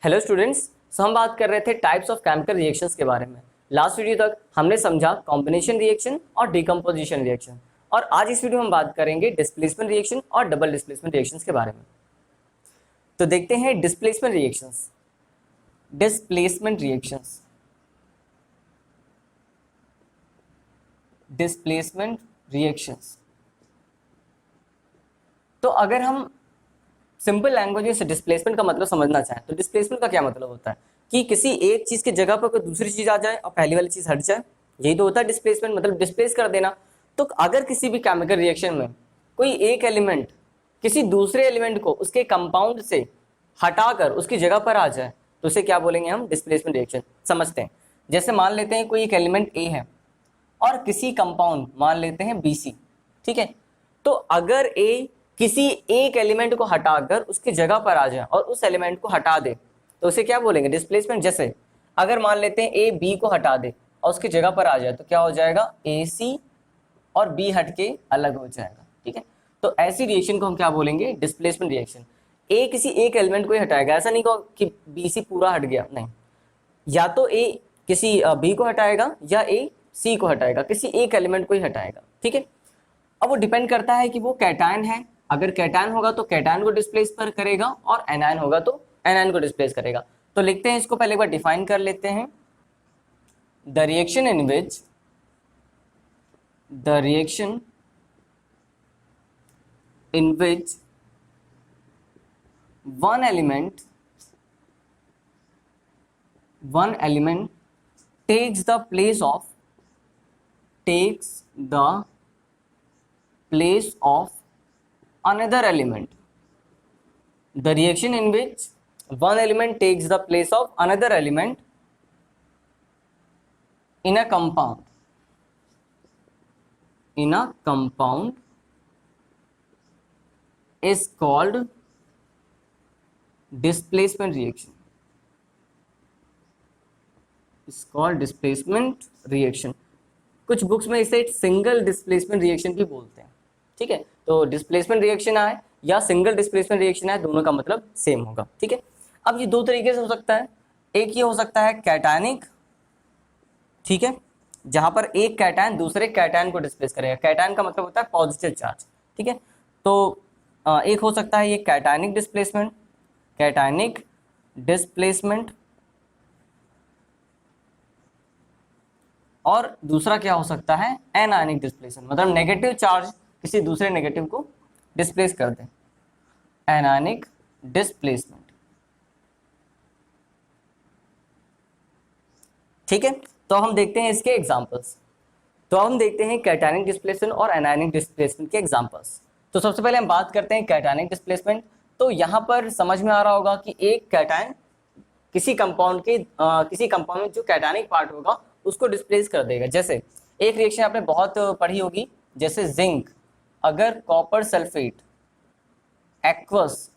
Hello students. सो हम बात कर रहे थे टाइप्स ऑफ केमिकल रिएक्शंस के बारे में। लास्ट वीडियो तक हमने समझा कॉम्बिनेशन रिएक्शन और डिकम्पोजिशन रिएक्शन, और आज इस वीडियो में हम बात करेंगे डिस्प्लेसमेंट रिएक्शन और डबल डिस्प्लेसमेंट रिएक्शंस के बारे में। तो देखते हैं displacement reactions. Displacement reactions displacement reactions तो अगर हम सिंपल लैंग्वेज में डिस्प्लेसमेंट का मतलब समझना चाहें तो डिस्प्लेसमेंट का क्या मतलब होता है कि किसी एक चीज की जगह पर कोई दूसरी चीज आ जाए और पहली वाली चीज हट जाए। यही तो होता है डिस्प्लेसमेंट, मतलब डिस्प्लेस कर देना। तो अगर किसी भी केमिकल रिएक्शन में कोई एक एलिमेंट किसी दूसरे एलिमेंट को उसके कंपाउंड से हटाकर उसकी जगह पर आ जाए तो उसे क्या बोलेंगे हम? Displacement reaction. समझते हैं। जैसे मान लेते हैं कोई एक एलिमेंट ए है और किसी कंपाउंड मान लेते हैं BC, ठीक है। तो अगर ए किसी एक एलिमेंट को हटाकर उसकी जगह पर आ जाए और उस एलिमेंट को हटा दे तो उसे क्या बोलेंगे? डिस्प्लेसमेंट। जैसे अगर मान लेते हैं ए बी को हटा दे और उसकी जगह पर आ जाए तो क्या हो जाएगा? AC और B हट के अलग हो जाएगा, ठीक है। तो ऐसी रिएक्शन को हम क्या बोलेंगे? Displacement reaction. ए किसी एक एलिमेंट को ही हटाएगा, ऐसा नहीं कि BC पूरा हट गया, नहीं। या तो ए किसी बी को हटाएगा या ए सी को हटाएगा, किसी एक एलिमेंट को ही हटाएगा, ठीक है। अब वो डिपेंड करता है कि वो कैटायन है। अगर कैटायन होगा तो कैटायन को डिस्प्लेस पर करेगा और एनायन होगा तो एनायन को डिस्प्लेस करेगा। तो लिखते हैं इसको, पहले एक बार डिफाइन कर लेते हैं। The reaction in which one element takes the place of another element. The reaction in which one element takes the place of another element in a compound is called displacement reaction. कुछ books में इसे single displacement reaction भी बोलते हैं, ठीक है। तो displacement reaction आए या सिंगल डिस्प्लेसमेंट रिएक्शन आए, दोनों का मतलब सेम होगा, ठीक है। अब ये दो तरीके से हो सकता है। एक ये हो सकता है कैटायनिक, ठीक है, जहां पर एक कैटायन दूसरे कैटायन को डिस्प्लेस करेगा। कैटायन का मतलब होता है पॉजिटिव चार्ज, ठीक है। तो एक हो सकता है ये कैटायनिक डिस्प्लेसमेंट, और दूसरा क्या हो सकता है? एनायनिक डिस्प्लेसमेंट, मतलब नेगेटिव चार्ज किसी दूसरे नेगेटिव को डिस्प्लेस कर दे, एनायनिक डिस्प्लेसमेंट, ठीक है। तो हम देखते हैं इसके एग्जांपल्स। तो हम देखते हैं कैटायनिक डिस्प्लेसमेंट और एनायनिक डिस्प्लेसमेंट के एग्जांपल्स। तो सबसे पहले हम बात करते हैं कैटायनिक डिस्प्लेसमेंट। तो यहाँ पर समझ में आ रहा होगा कि एक कैटायन किसी कंपाउंड में जो कैटायनिक पार्ट होगा उसको डिस्प्लेस कर देगा। जैसे एक रिएक्शन आपने बहुत पढ़ी होगी, जैसे जिंक अगर कॉपर सल्फेट एक्वस,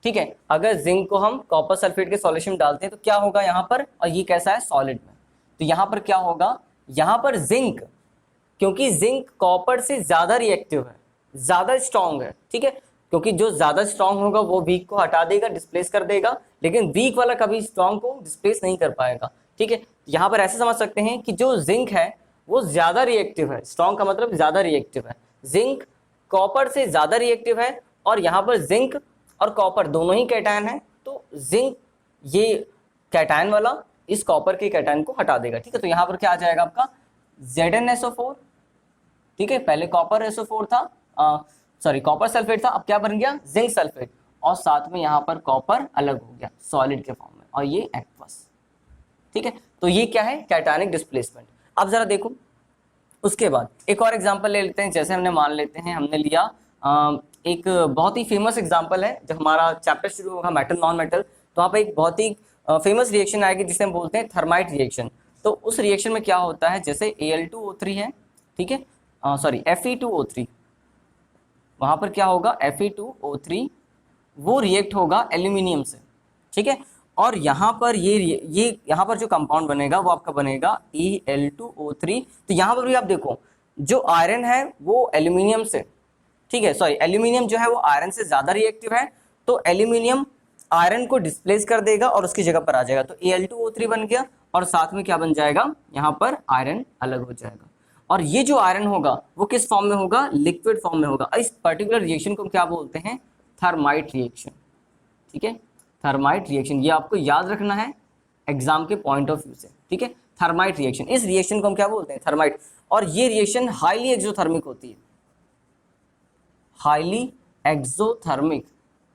ठीक है, अगर जिंक को हम कॉपर सल्फेट के सॉल्यूशन में डालते हैं तो क्या होगा यहाँ पर? और ये कैसा है? सॉलिड में। तो यहाँ पर क्या होगा? यहाँ पर जिंक, क्योंकि जिंक कॉपर से ज्यादा रिएक्टिव है, ज्यादा स्ट्रॉन्ग है, ठीक है। क्योंकि जो ज्यादा स्ट्रॉन्ग होगा वो वीक को हटा देगा, डिस्प्लेस कर देगा, लेकिन वीक वाला कभी स्ट्रॉन्ग को डिस्प्लेस नहीं कर पाएगा, ठीक है। यहाँ पर ऐसे समझ सकते हैं कि जो जिंक है वो ज्यादा रिएक्टिव है। स्ट्रॉन्ग का मतलब ज्यादा रिएक्टिव है। जिंक कॉपर से ज्यादा रिएक्टिव है, और यहाँ पर जिंक और कॉपर दोनों ही कैटायन है, तो जिंक ये कैटायन वाला इस कॉपर के कैटायन को हटा देगा, ठीक है। तो यहाँ पर क्या आ जाएगा आपका? ZnSO4, ठीक है। पहले कॉपर SO4 था, कॉपर सल्फेट था, अब क्या बन गया? जिंक सल्फेट, और साथ में यहाँ पर कॉपर अलग हो गया सॉलिड के फॉर्म में, और ये एक्वस, ठीक है। तो ये क्या है? Cationic displacement. अब जरा देखो, उसके बाद एक और एग्जांपल ले लेते हैं। जैसे हमने लिया एक बहुत ही फेमस एग्जांपल है। जब हमारा चैप्टर शुरू होगा मेटल नॉन मेटल, तो वहाँ पे एक बहुत ही फेमस रिएक्शन आएगी जिसे हम बोलते हैं थर्माइट रिएक्शन। तो उस रिएक्शन में क्या होता है? जैसे Al2O3 है, ठीक है, Fe2O3, वहाँ पर क्या होगा? Fe2O3 वो रिएक्ट होगा एल्यूमिनियम से, ठीक है। और यहाँ पर ये यहाँ पर जो कंपाउंड बनेगा वो आपका बनेगा Al2O3। तो यहाँ पर भी आप देखो, जो आयरन है वो एल्यूमिनियम से, ठीक है, एल्यूमिनियम जो है वो आयरन से ज्यादा रिएक्टिव है, तो एल्यूमिनियम आयरन को डिस्प्लेस कर देगा और उसकी जगह पर आ जाएगा, तो Al2O3 बन गया और साथ में क्या बन जाएगा, यहाँ पर आयरन अलग हो जाएगा। और ये जो आयरन होगा वो किस फॉर्म में होगा, लिक्विड फॉर्म में होगा। इस पर्टिकुलर रिएक्शन को क्या बोलते हैं, थर्माइट रिएक्शन। ठीक है, थर्माइट रिएक्शन, ये आपको याद रखना है एग्जाम के पॉइंट ऑफ व्यू से। ठीक है, थर्माइट रिएक्शन, इस रिएक्शन को हम क्या बोलते हैं, थर्माइट। और ये रिएक्शन हाईली एक्सोथर्मिक होती है, हाईली एक्सोथर्मिक,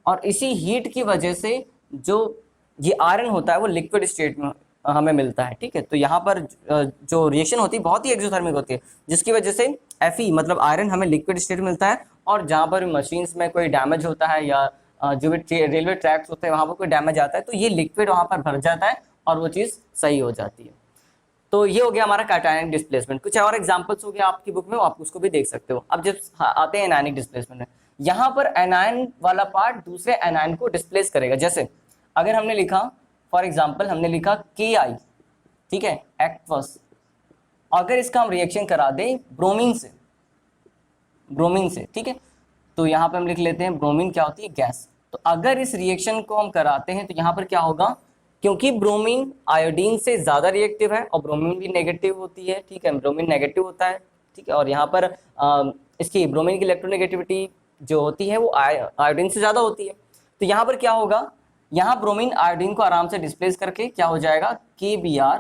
और इसी हीट की वजह से जो ये आयरन होता है वो लिक्विड स्टेट में हमें मिलता है। ठीक है, तो यहाँ पर जो रिएक्शन होती है बहुत ही एक्सोथर्मिक होती है, जिसकी वजह से Fe मतलब आयरन हमें लिक्विड स्टेट मिलता है। और जहाँ पर मशीन्स में कोई डैमेज होता है या जो भी रेलवे ट्रैक्स होते हैं वहाँ पर कोई डैमेज आता है, तो ये लिक्विड वहाँ पर भर जाता है और वो चीज़ सही हो जाती है। तो ये हो गया हमारा कैटायनिक डिस्प्लेसमेंट। कुछ और एग्जांपल्स हो गया आपकी बुक में, आप उसको भी देख सकते हो। अब जब आते हैं एनायनिक डिस्प्लेसमेंट में, यहाँ पर एनायन वाला पार्ट दूसरे एनायन को डिस्प्लेस करेगा। जैसे अगर हमने लिखा फॉर एग्जांपल, हमने लिखा Ki, ठीक है, एक्वस, अगर इसका हम रिएक्शन करा दें ब्रोमीन से, ब्रोमीन से, ठीक है, तो यहाँ पे हम लिख लेते हैं ब्रोमीन क्या होती है, गैस। तो अगर इस रिएक्शन को हम कराते हैं तो यहाँ पर क्या होगा, क्योंकि ब्रोमीन आयोडीन से ज़्यादा रिएक्टिव है और ब्रोमीन भी नेगेटिव होती है। ठीक है, ब्रोमीन नेगेटिव होता है। ठीक है, और यहाँ पर इसकी ब्रोमीन की इलेक्ट्रोनेगेटिविटी जो होती है वो आयोडीन से ज़्यादा होती है। तो यहाँ पर क्या होगा, यहाँ ब्रोमीन आयोडीन को आराम से डिस्प्लेस करके क्या हो जाएगा, KBr,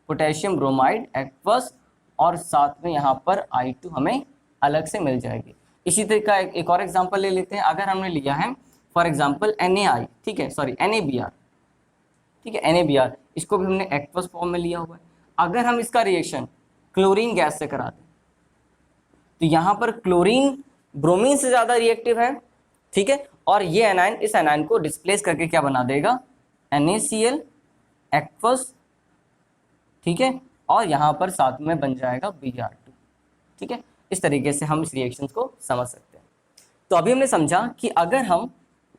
पोटेशियम ब्रोमाइड एक्वस, और साथ में यहाँ पर I2 हमें अलग से मिल जाएगी। इसी तरह का एक और एग्जाम्पल ले लेते हैं। अगर हमने लिया है फॉर एग्जाम्पल NaI, ठीक है, सॉरी NaBr, ठीक है, NaBr, इसको भी हमने एक्वस फॉर्म में लिया हुआ है। अगर हम इसका रिएक्शन क्लोरीन गैस से करा दें तो यहाँ पर क्लोरीन ब्रोमीन से ज़्यादा रिएक्टिव है। ठीक है, और ये एनायन इस एनायन को डिस्प्लेस करके क्या बना देगा, NaCl एक्वस। ठीक है, और यहाँ पर साथ में बन जाएगा Br2। ठीक है, इस तरीके से हम इस रिएक्शन को समझ सकते हैं। तो अभी हमने समझा कि अगर हम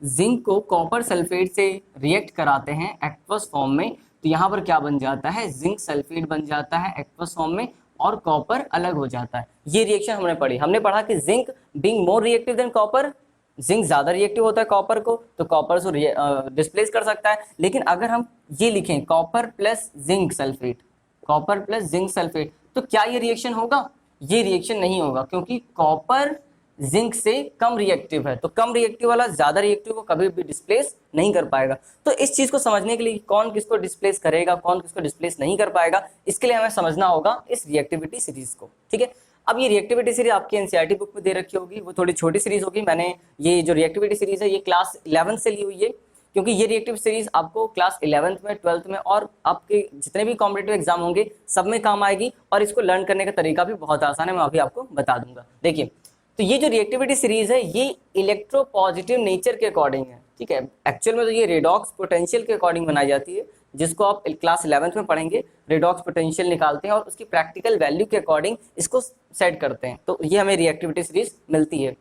जिंक को कॉपर सल्फेट से रिएक्ट कराते हैं एक्वस फॉर्म में, तो यहाँ पर क्या बन जाता है, जिंक सल्फेट बन जाता है एक्वस फॉर्म में और कॉपर अलग हो जाता है। ये रिएक्शन हमने पढ़ी, हमने पढ़ा कि zinc being more reactive than copper, zinc ज़्यादा रिएक्टिव होता है कॉपर को, तो कॉपर को डिस्प्लेस कर सकता है। लेकिन अगर हम ये लिखें copper plus zinc sulphate, copper plus zinc sulphate, तो क्या ये रिएक्शन होगा, ये रिएक्शन नहीं होगा, क्योंकि कॉपर जिंक से कम रिएक्टिव है। तो कम रिएक्टिव वाला ज़्यादा रिएक्टिव को कभी भी डिस्प्लेस नहीं कर पाएगा। तो इस चीज़ को समझने के लिए कौन किसको डिस्प्लेस करेगा, कौन किसको डिस्प्लेस नहीं कर पाएगा, इसके लिए हमें समझना होगा इस रिएक्टिविटी सीरीज को। ठीक है, अब ये रिएक्टिविटी सीरीज आपकी एनसीईआरटी बुक में दे रखी होगी, वो थोड़ी छोटी सीरीज होगी। मैंने ये जो रिएक्टिविटी सीरीज है ये क्लास 11 से ली हुई है, क्योंकि ये रिएक्टिव सीरीज आपको क्लास 11th में, 12th में और आपके जितने भी कॉम्पिटिटिव एग्जाम होंगे सब में काम आएगी। और इसको लर्न करने का तरीका भी बहुत आसान है, मैं अभी आपको बता दूंगा। देखिए, तो ये जो रिएक्टिविटी सीरीज है ये इलेक्ट्रोपॉजिटिव नेचर के अकॉर्डिंग है। ठीक है, एक्चुअल में तो ये रेडॉक्स पोटेंशियल के अकॉर्डिंग बनाई जाती है, जिसको आप क्लास 11th में पढ़ेंगे। रेडॉक्स पोटेंशियल निकालते हैं और उसकी प्रैक्टिकल वैल्यू के अकॉर्डिंग इसको सेट करते हैं, तो ये हमें रिएक्टिविटी सीरीज मिलती है।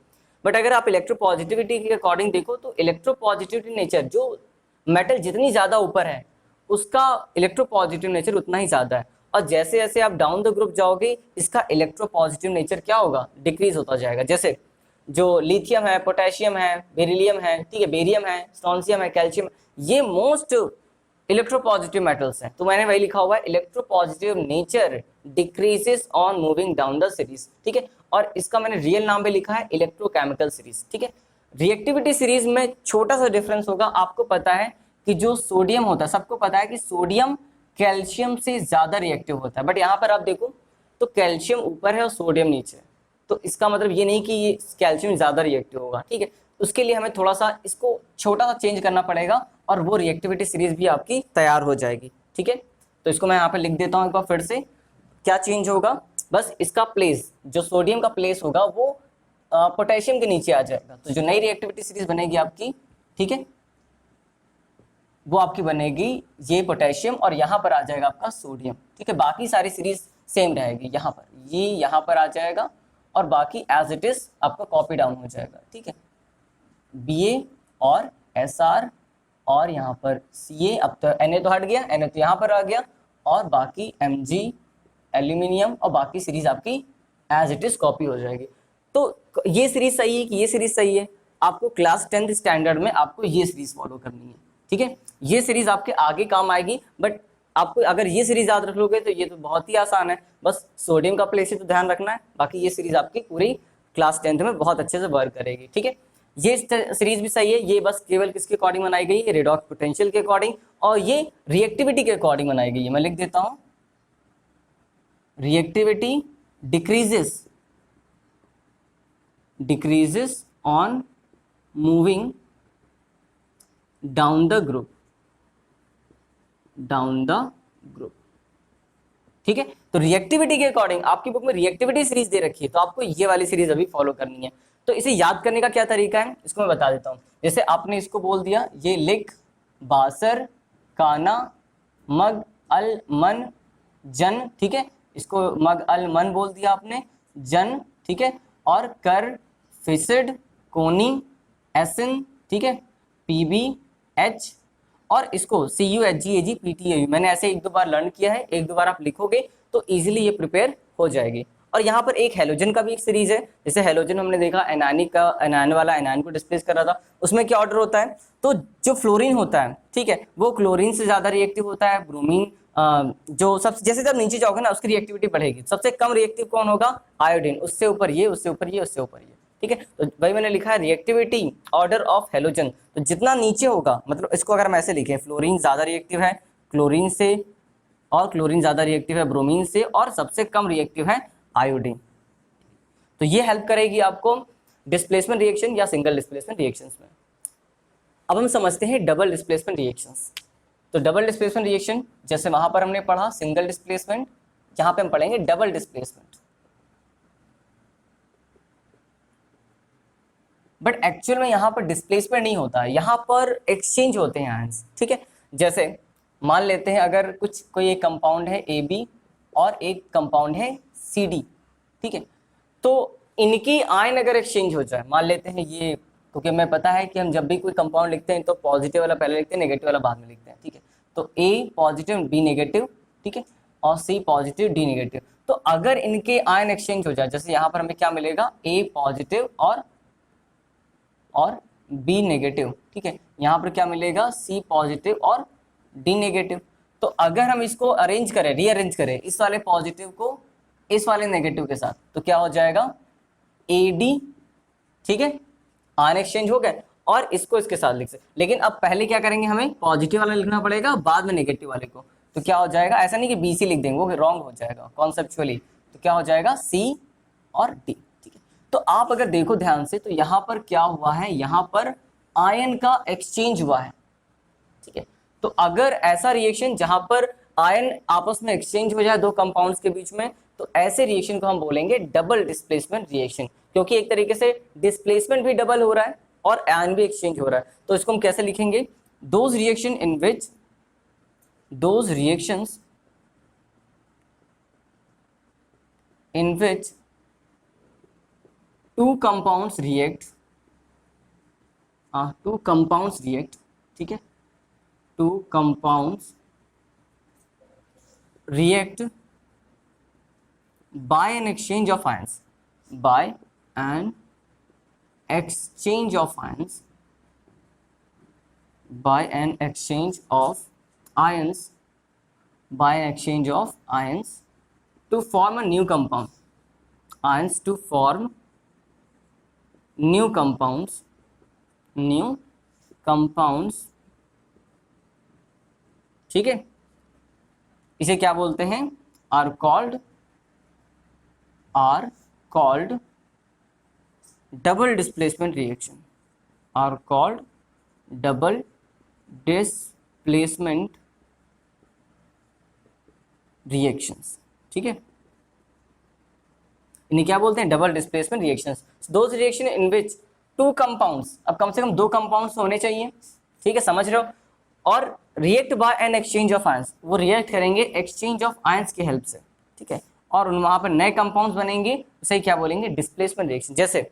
बट अगर आप इलेक्ट्रोपॉजिटिविटी के अकॉर्डिंग देखो तो इलेक्ट्रोपॉजिटिविटी नेचर, जो मेटल जितनी ज़्यादा ऊपर है उसका इलेक्ट्रोपॉजिटिव नेचर उतना ही ज़्यादा है, और जैसे जैसे आप डाउन द ग्रुप जाओगे इसका इलेक्ट्रोपॉजिटिव नेचर क्या होगा, डिक्रीज होता जाएगा। जैसे जो लिथियम है, पोटेशियम है, बेरिलियम है, ठीक है, बेरियम है, स्ट्रोंशियम है, कैल्शियम, ये मोस्ट इलेक्ट्रोपॉजिटिव मेटल्स हैं। तो मैंने वही लिखा हुआ है, electropositive nature decreases on moving down the series. ठीक है, और इसका मैंने रियल नाम भी लिखा है इलेक्ट्रोकेमिकल सीरीज। ठीक है, रिएक्टिविटी सीरीज में छोटा सा डिफरेंस होगा। आपको पता है कि जो सोडियम होता है, सबको पता है कि सोडियम कैल्शियम से ज्यादा रिएक्टिव होता है, बट यहाँ पर आप देखो तो कैल्शियम ऊपर है और सोडियम नीचे है, तो इसका मतलब ये नहीं कि ये कैल्शियम ज्यादा रिएक्टिव होगा। ठीक है, उसके लिए हमें थोड़ा सा इसको छोटा सा चेंज करना पड़ेगा और वो रिएक्टिविटी सीरीज भी आपकी तैयार हो जाएगी। ठीक है, तो इसको मैं यहाँ पे लिख देता हूँ एक बार फिर से, क्या चेंज होगा, बस इसका प्लेस, जो सोडियम का प्लेस होगा वो पोटेशियम के नीचे आ जाएगा। तो जो नई रिएक्टिविटी सीरीज बनेगी आपकी, ठीक है, वो आपकी बनेगी ये पोटेशियम और यहाँ पर आ जाएगा आपका सोडियम। ठीक है, बाकी सारी सीरीज सेम रहेगी, यहाँ पर ये यहाँ पर आ जाएगा और बाकी एज इट इज आपका कॉपी डाउन हो जाएगा। ठीक है, Ba और Sr और यहाँ पर Ca, अब तो Na तो हट गया, Na तो यहाँ पर आ गया, और बाकी Mg एल्यूमिनियम और बाकी सीरीज आपकी एज इट इज कॉपी हो जाएगी। तो ये सीरीज सही है कि ये सीरीज सही है, आपको क्लास 10th स्टैंडर्ड में आपको ये सीरीज फॉलो करनी है। ठीक है, ये सीरीज आपके आगे काम आएगी, बट आपको अगर ये सीरीज याद रख लोगे तो ये तो बहुत ही आसान है, बस सोडियम का प्लेस ही तो ध्यान रखना है, बाकी ये सीरीज आपकी पूरी क्लास 10th में बहुत अच्छे से वर्क करेगी। ठीक है, ये सीरीज भी सही है, ये बस केवल किसके अकॉर्डिंग बनाई गई है, रेडॉक्स पोटेंशियल के अकॉर्डिंग, और ये रिएक्टिविटी के अकॉर्डिंग बनाई गई है। मैं लिख देता हूं, reactivity decreases on moving down the group, ठीक है। तो रिएक्टिविटी के अकॉर्डिंग आपकी बुक में रिएक्टिविटी सीरीज दे रखी है, तो आपको ये वाली सीरीज अभी फॉलो करनी है। तो इसे याद करने का क्या तरीका है, इसको मैं बता देता हूं। जैसे आपने इसको बोल दिया, ये लिख, बासर, काना, मग, अल, मन, जन, ठीक है, इसको मग, अल, मन बोल दिया आपने, जन, ठीक है, और कर, फिसिड, कोनी, एसिन, ठीक है, पीबी, एच, और इसको CUHGAG PTAU, मैंने ऐसे एक दो बार लर्न किया है, एक दो बार आप लिखोगे तो इजीली ये प्रिपेयर हो जाएगी। और यहाँ पर एक हेलोजन का भी एक सीरीज है, जैसे हेलोजन हमने देखा एनायनिक का, एनायन वाला एनायन को डिस्प्लेस कर रहा था, उसमें क्या ऑर्डर होता है, तो जो फ्लोरीन होता है, ठीक है, वो क्लोरीन से ज्यादा रिएक्टिव होता है, ब्रोमीन जो सब जैसे जब नीचे जाओगे ना उसकी रिएक्टिविटी बढ़ेगी। सबसे कम रिएक्टिव कौन होगा, आयोडीन, उससे ऊपर ये, उससे ऊपर ये, उससे ऊपर ये, ठीक है। तो भाई मैंने लिखा है रिएक्टिविटी ऑर्डर ऑफ हेलोजन, तो जितना नीचे होगा, मतलब इसको अगर हम ऐसे लिखें, फ्लोरीन ज्यादा रिएक्टिव है क्लोरीन से, और क्लोरीन ज्यादा रिएक्टिव है ब्रोमीन से, और सबसे कम रिएक्टिव है आयोडीन। तो ये हेल्प करेगी आपको डिस्प्लेसमेंट रिएक्शन या सिंगल डिस्प्लेसमेंट रिएक्शंस में। अब हम समझते हैं डबल डिस्प्लेसमेंट रिएक्शंस। तो डबल डिस्प्लेसमेंट रिएक्शन, जैसे वहां पर हमने पढ़ा सिंगल डिस्प्लेसमेंट, यहां पे हम पढ़ेंगे डबल डिस्प्लेसमेंट। बट एक्चुअल में यहाँ पर डिस्प्लेसमेंट नहीं होता है, यहाँ पर एक्सचेंज होते हैं आयंस, ठीक है। जैसे मान लेते हैं अगर कोई एक कंपाउंड है AB और एक कंपाउंड है CD, ठीक है, तो इनकी आयन अगर एक्सचेंज हो जाए, मान लेते हैं ये, क्योंकि हमें पता है कि हम जब भी कोई कंपाउंड लिखते हैं तो पॉजिटिव वाला पहले लिखते हैं, नेगेटिव वाला बाद में लिखते हैं, ठीक है। तो A पॉजिटिव B नेगेटिव, ठीक है, और C पॉजिटिव D नेगेटिव। तो अगर इनके आयन एक्सचेंज हो जाए, जैसे यहाँ पर हमें क्या मिलेगा, A पॉजिटिव और B नेगेटिव, ठीक है, यहाँ पर क्या मिलेगा, C पॉजिटिव और D नेगेटिव। तो अगर हम इसको अरेंज करें, रीअरेंज करें इस वाले पॉजिटिव को इस वाले नेगेटिव के साथ, तो क्या हो जाएगा AD, ठीक है, आयन एक्सचेंज हो गए, और इसको इसके साथ लिख सकते। लेकिन अब पहले क्या करेंगे, हमें पॉजिटिव वाला लिखना पड़ेगा, बाद में नेगेटिव वाले को। तो क्या हो जाएगा, ऐसा नहीं कि BC लिख देंगे, वो रॉन्ग हो जाएगा कॉन्सेप्चुअली। तो क्या हो जाएगा C और D, ठीक है। तो आप अगर देखो ध्यान से, तो यहाँ पर क्या हुआ है, यहाँ पर आयन का एक्सचेंज हुआ है, ठीक है। तो अगर ऐसा रिएक्शन जहां पर आयन आपस में एक्सचेंज हो जाए दो कंपाउंड्स के बीच में, तो ऐसे रिएक्शन को हम बोलेंगे डबल डिस्प्लेसमेंट रिएक्शन, क्योंकि एक तरीके से डिस्प्लेसमेंट भी डबल हो रहा है और आयन भी एक्सचेंज हो रहा है। तो इसको हम कैसे लिखेंगे, those reactions in which two compounds react, ठीक है, two compounds react by an exchange of ions, by an exchange of ions, by an exchange of ions, by an exchange of ions to form a new compound, ions to form new compounds, ठीक है। इसे क्या बोलते हैं, are called double displacement reaction, are called double displacement reactions, ठीक है। इन्हें क्या बोलते हैं, double displacement reactions. Those reaction in which two compounds, अब कम से कम दो कंपाउंड्स होने चाहिए, ठीक है, समझ रहे हो, और react by an exchange of ions, वो रिएक्ट करेंगे एक्सचेंज ऑफ आयंस की हेल्प से, ठीक है, और वहां पर नए कंपाउंड्स बनेंगे, उसे क्या बोलेंगे, डिस्प्लेसमेंट रिएक्शन। जैसे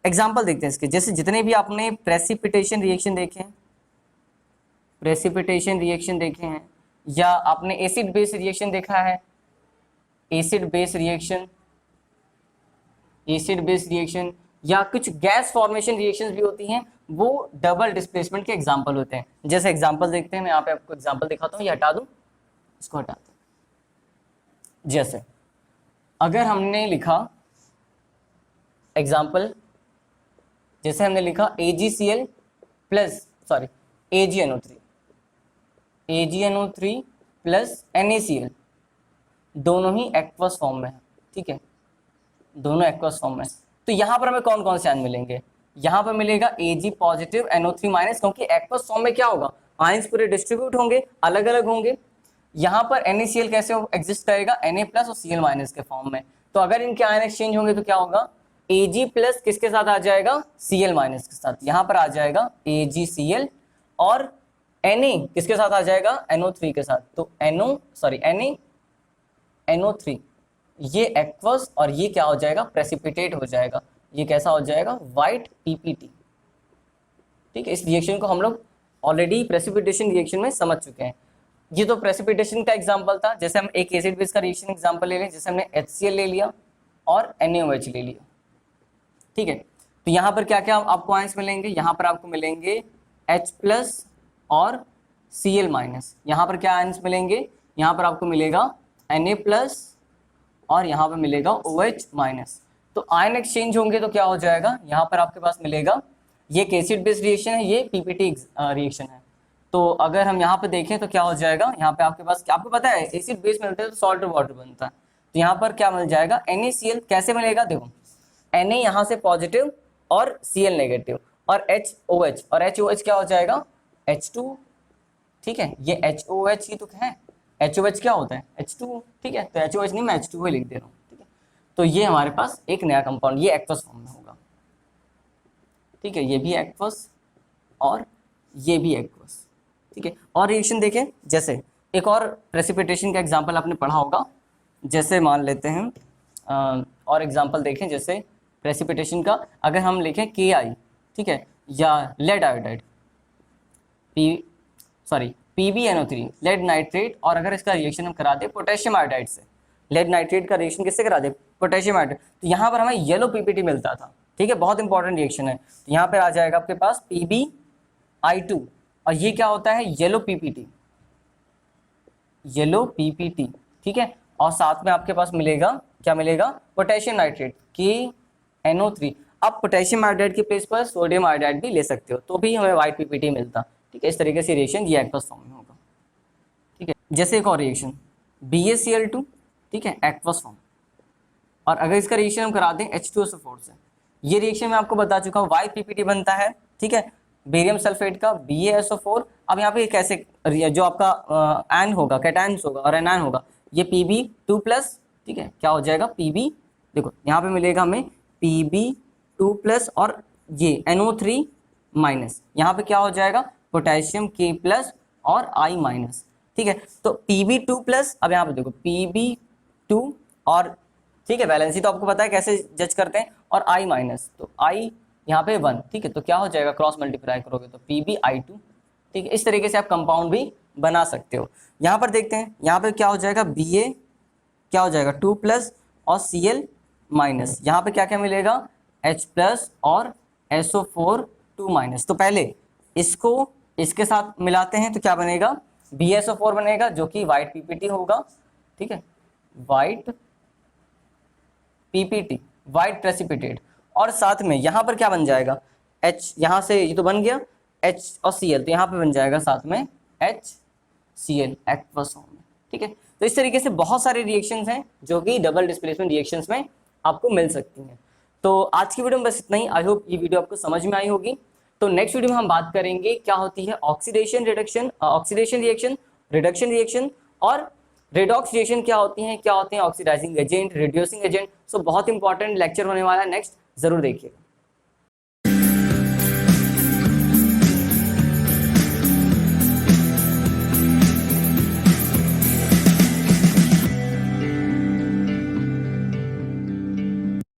एग्जांपल देखते हैं इसके, जैसे जितने भी आपने प्रेसिपिटेशन रिएक्शन देखे हैं, या आपने एसिड बेस रिएक्शन देखा है, एसिड बेस रिएक्शन, या कुछ गैस फॉर्मेशन रिएक्शंस भी होती हैं, वो डबल डिस्प्लेसमेंट के एग्जांपल होते हैं। जैसे एग्जांपल देखते हैं, मैं यहाँ पे आपको एग्जांपल दिखाता हूँ, ये हटा दूँ, इसको हटा दूँ। जैसे अगर हमने लिखा एग्जांपल, जैसे हमने लिखा AgCl plus sorry AgNO3 plus NaCl, दोनों ही एक्वस फॉर्म में है, ठीक है, दोनों एक्वस फॉर्म में। तो यहाँ पर हमें कौन कौन से आयन मिलेंगे? यहाँ पर मिलेगा Ag पॉजिटिव NO3 माइनस, क्योंकि एक्वस फॉर्म में क्या होगा, आयंस पूरे डिस्ट्रीब्यूट होंगे, अलग अलग होंगे। यहाँ पर NaCl कैसे एग्जिस्ट करेगा, Na प्लस और Cl माइनस के फॉर्म में। तो अगर इनके आयन एक्सचेंज होंगे तो क्या होगा, Ag प्लस किसके साथ आ जाएगा, Cl माइनस के साथ, यहाँ पर आ जाएगा AgCl, और Na किसके साथ आ जाएगा, NO3 के साथ। तो NO3 ये एक्वस और ये क्या हो जाएगा, प्रेसिपिटेट हो जाएगा। ये कैसा हो जाएगा, वाइट PPT, ठीक है। इस रिएक्शन को हम लोग ऑलरेडी प्रेसिपिटेशन रिएक्शन में समझ चुके हैं। ये तो प्रेसिपिटेशन का एग्जांपल था। जैसे हम एक एसिड बेस का रिएक्शन एग्जांपल ले लें, जैसे हमने HCl ले लिया और NaOH ले लिया, ठीक है। तो यहाँ पर क्या क्या आपको आयंस मिलेंगे, यहाँ पर आपको मिलेंगे H प्लस और Cl माइनस। यहाँ पर क्या आयंस मिलेंगे, यहाँ पर आपको मिलेगा Na प्लस और यहाँ पर मिलेगा OH माइनस। तो आयन एक्सचेंज होंगे तो क्या हो जाएगा, यहाँ पर आपके पास मिलेगा, ये एक एसिड बेस्ड रिएक्शन है, ये PPT रिएक्शन है। तो अगर हम यहाँ पे देखें तो क्या हो जाएगा, यहाँ पे आपके पास, आपको पता है एसिड बेस मिलते हैं तो सॉल्ट और वाटर बनता है। तो यहाँ पर क्या मिल जाएगा, NaCl कैसे मिलेगा, देखो Na यहाँ से पॉजिटिव और Cl नेगेटिव, और HOH, और HOH क्या हो जाएगा, H2, ठीक है। ये HOH ही तो है, HOH क्या होता है, H2, ठीक है। तो HOH नहीं, मैं H2 लिख दे रहा हूँ, ठीक है। तो ये हमारे पास एक नया कंपाउंड, ये एक्वस फॉर्म में होगा, ठीक है। ये भी एक्वस और ये भी एक्वस, ठीक है। और रिएक्शन देखें, जैसे एक और प्रेसिपिटेशन का एग्जांपल आपने पढ़ा होगा, जैसे मान लेते हैं और एग्जांपल देखें, जैसे प्रेसिपिटेशन का अगर हम लिखें Ki, ठीक है, या lead iodide PbNO3 lead nitrate, और अगर इसका रिएक्शन हम करा दे पोटेशियम आयोडाइड से, लेड नाइट्रेट का रिएक्शन किससे करा दे, पोटेशियम आयोडाइड, तो यहाँ पर हमें येलो PPT मिलता था, ठीक है। बहुत इंपॉर्टेंट रिएक्शन है। तो यहाँ पर आ जाएगा आपके पास PbI2, और ये क्या होता है, येलो PPT, ठीक है। और साथ में आपके पास मिलेगा, क्या मिलेगा, पोटेशियम नाइट्रेट KNO3। अब पोटेशियम आयोडाइड के प्लेस पर सोडियम आयोडाइड भी ले सकते हो, तो भी हमें वाइट PPT मिलता, ठीक है। इस तरीके से रिएक्शन ये एक्वस फॉर्म में होगा, ठीक है। जैसे एक और रिएक्शन BaCl2, ठीक है, एक्वस फॉर्म, और अगर इसका रिएक्शन हम करा दें H2SO4 से, ये रिएक्शन मैं आपको बता चुका हूँ, वाइट PPT बनता है, ठीक है, बेरियम सल्फेट का BaSO4। अब यहाँ पे कैसे, जो आपका एन होगा, कैटायंस होगा और एनायन होगा, ये Pb2 प्लस, ठीक है, क्या हो जाएगा Pb, देखो यहाँ पे मिलेगा हमें Pb2 प्लस और ये NO3 माइनस, यहाँ पे क्या हो जाएगा, पोटेशियम K प्लस और I माइनस, ठीक है। तो Pb2 प्लस, अब यहाँ पे देखो Pb2 और, ठीक है, वैलेंसी तो आपको पता है कैसे जज करते हैं, और I माइनस, तो I यहाँ पे 1, ठीक है। तो क्या हो जाएगा, क्रॉस मल्टीप्लाई करोगे तो PbI2, ठीक है। इस तरीके से आप कंपाउंड भी बना सकते हो। यहाँ पर देखते हैं, यहाँ पे क्या हो जाएगा, Ba क्या हो जाएगा 2 प्लस और Cl माइनस, यहाँ पे क्या क्या मिलेगा, H प्लस और SO4 2 माइनस। तो पहले इसको इसके साथ मिलाते हैं तो क्या बनेगा, BaSO4 बनेगा, जो कि वाइट PPT होगा, ठीक है, वाइट PPT, वाइट प्रेसिपिटेट। और साथ में यहाँ पर क्या बन जाएगा, H, यहाँ से ये तो बन गया H और Cl, तो यहाँ पे बन जाएगा साथ में HCl एक्वस फॉर्म में, ठीक है। तो इस तरीके से बहुत सारे रिएक्शंस हैं जो कि डबल डिस्प्लेसमेंट रिएक्शंस में आपको मिल सकती हैं। तो आज की वीडियो में बस इतना ही। आई होप ये वीडियो आपको समझ में आई होगी। तो नेक्स्ट वीडियो में हम बात करेंगे क्या होती है ऑक्सीडेशन रिएक्शन, रिडक्शन रिएक्शन और रेडॉक्स रिएक्शन क्या होती हैं, क्या होते हैं ऑक्सीडाइजिंग एजेंट, रिड्यूसिंग एजेंट। सो बहुत इंपॉर्टेंट लेक्चर होने वाला है नेक्स्ट, जरूर देखिएगा।